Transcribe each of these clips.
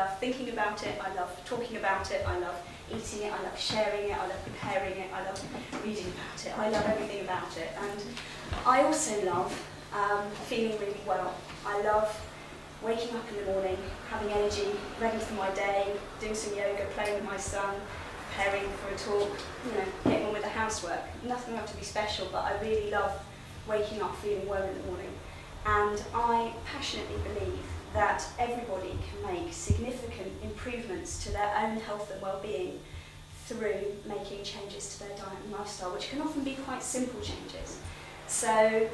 love thinking about it, I love talking about it, I love eating it, I love sharing it, I love preparing it, I love reading about it, I love everything about it. And I also love feeling really well. I love waking up in the morning, having energy, ready for my day, doing some yoga, playing with my son, preparing for a talk, getting on with the housework. Nothing have to be special, but I really love waking up feeling well in the morning. And I passionately believe that everybody can make significant improvements to their own health and well-being through making changes to their diet and lifestyle, which can often be quite simple changes. So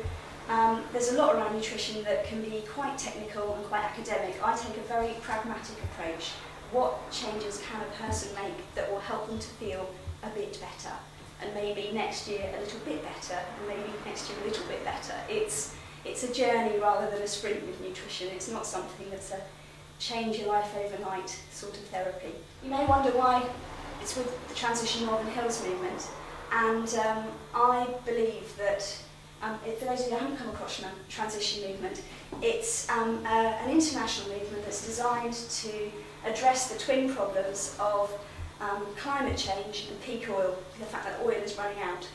there's a lot around nutrition that can be quite technical and quite academic. I take a very pragmatic approach. What changes can a person make that will help them to feel a bit better? And maybe next year a little bit better, and maybe next year a little bit better. It's a journey rather than a sprint with nutrition. It's not something that's a change your life overnight sort of therapy. You may wonder why it's with the Transition Malvern Hills movement, and I believe that, for those of you who haven't come across the transition movement, it's an international movement that's designed to address the twin problems of climate change and peak oil, the fact that oil is running out.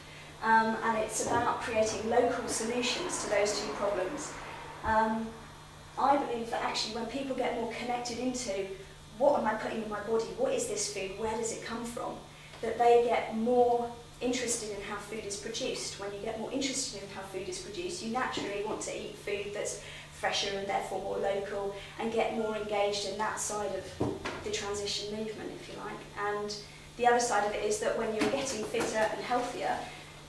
And it's about creating local solutions to those two problems. I believe that actually when people get more connected into what am I putting in my body, what is this food, where does it come from, that they get more interested in how food is produced. When you get more interested in how food is produced, you naturally want to eat food that's fresher and therefore more local, and get more engaged in that side of the transition movement, if you like. And the other side of it is that when you're getting fitter and healthier,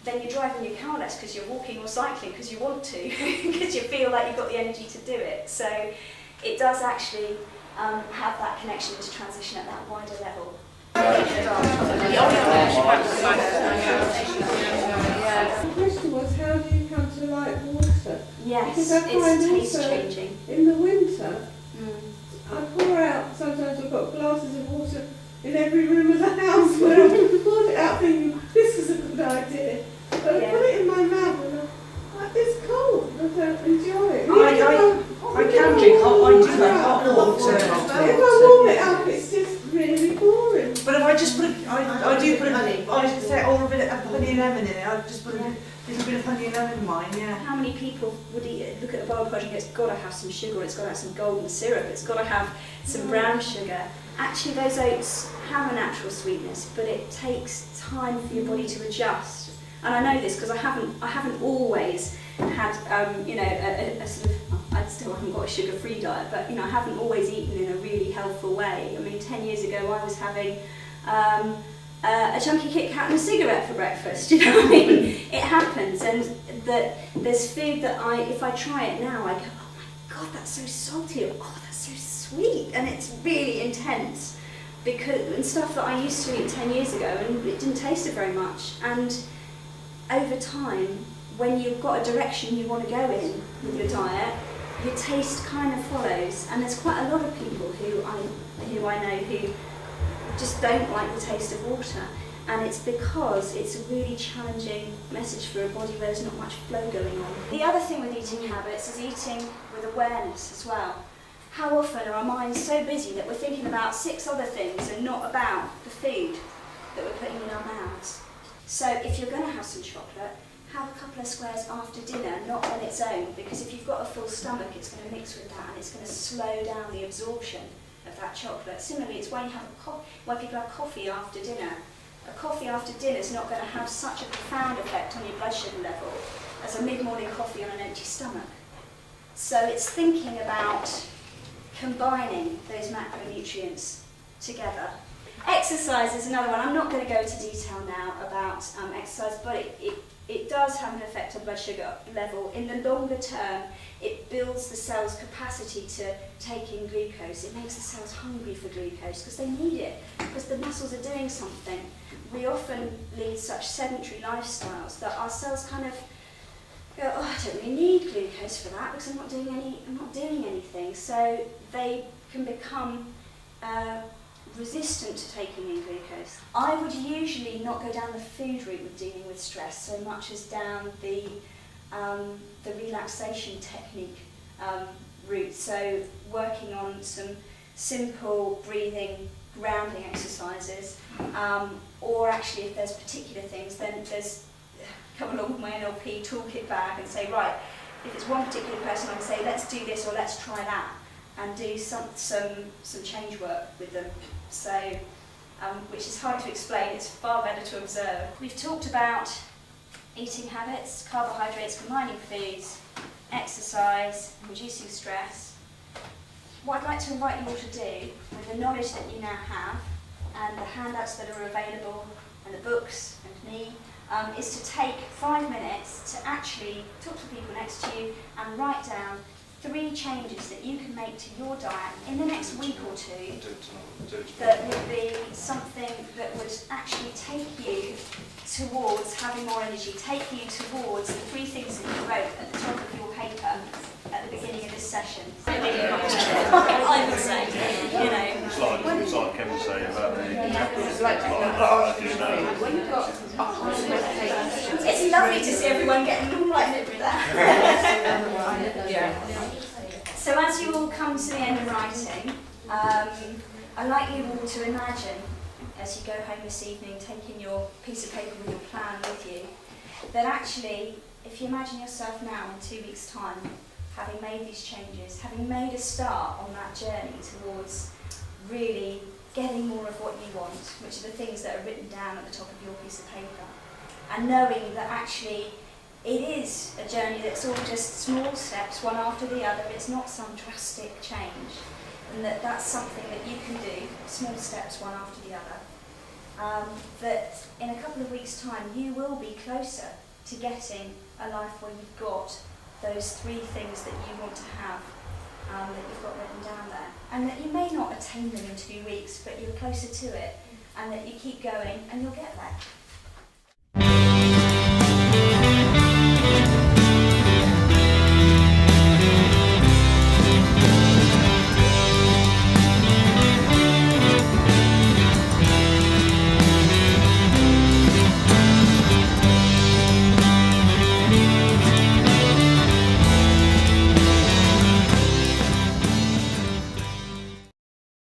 then you're driving your car less because you're walking or cycling because you want to, because you feel like you've got the energy to do it. So it does actually have that connection to transition at that wider level. The question was, how do you come to like water? Yes, because I find it's taste also changing. In the winter, I pour out, sometimes I've got glasses of water in every room of the house where I poured it out thinking, this is a good idea. But I put it in my mouth and it's cold, I don't enjoy it. I can drink hot, I do like hot water. If I warm it up, it's just really boring. But if I just put, I do put I say all of it, honey and lemon in it, I just put a little bit of honey and lemon in mine, yeah. How many people would look at the bowl project, it's got to have some sugar, it's got to have some golden syrup, it's got to have some brown sugar. Actually those oats have a natural sweetness, but it takes time for your body to adjust. And I know this because I haven't always had a sort of, I still haven't got a sugar-free diet, but I haven't always eaten in a really healthful way. I mean, 10 years ago I was having a chunky Kit Kat and a cigarette for breakfast. You know what I mean? It happens, and that there's food that if I try it now, I go, oh my God, that's so salty, or oh, that's so sweet, and it's really intense. And stuff that I used to eat 10 years ago, and it didn't taste it very much. And over time, when you've got a direction you want to go in with your diet, your taste kind of follows. And there's quite a lot of people who I know who just don't like the taste of water. And it's because it's a really challenging message for a body where there's not much flow going on. The other thing with eating habits is eating with awareness as well. How often are our minds so busy that we're thinking about 6 other things and not about the food that we're putting in our mouths? So if you're going to have some chocolate, have a couple of squares after dinner, not on its own, because if you've got a full stomach, it's going to mix with that and it's going to slow down the absorption of that chocolate. Similarly, it's when people have coffee after dinner. A coffee after dinner is not going to have such a profound effect on your blood sugar level as a mid-morning coffee on an empty stomach. So it's thinking about combining those macronutrients together. Exercise is another one. I'm not going to go into detail now about exercise, but it does have an effect on blood sugar level. In the longer term, it builds the cell's capacity to take in glucose. It makes the cells hungry for glucose because they need it, because the muscles are doing something. We often lead such sedentary lifestyles that our cells kind of go, oh, I don't really need glucose for that because I'm not doing anything. So they can become resistant to taking in glucose. I would usually not go down the food route with dealing with stress so much as down the relaxation technique route. So working on some simple breathing, grounding exercises, or actually if there's particular things, then come along with my NLP toolkit bag and say, right, if it's one particular person, I can say, let's do this or let's try that, and do some change work with them. So, which is hard to explain, it's far better to observe. We've talked about eating habits, carbohydrates, combining foods, exercise, reducing stress. What I'd like to invite you all to do, with the knowledge that you now have, and the handouts that are available, and the books, and me, is to take 5 minutes to actually talk to people next to you and write down 3 changes that you can make to your diet in the next week or 2 that would be something that would actually take you towards having more energy, take you towards the 3 things that you wrote at the top of your paper at the beginning of this session. I would say, you know. It's like Kevin say about the It's lovely to see everyone getting all right with that. So as you all come to the end of writing, I'd like you all to imagine, as you go home this evening, taking your piece of paper with your plan with you, that actually, if you imagine yourself now in 2 weeks' time, having made these changes, having made a start on that journey towards really getting more of what you want, which are the things that are written down at the top of your piece of paper, and knowing that actually it is a journey that's all just small steps, one after the other. It's not some drastic change, and that's something that you can do, small steps, one after the other. That in a couple of weeks' time, you will be closer to getting a life where you've got those 3 things that you want to have, that you've got written down there. And that you may not attain them in 2 weeks, but you're closer to it, and that you keep going and you'll get there.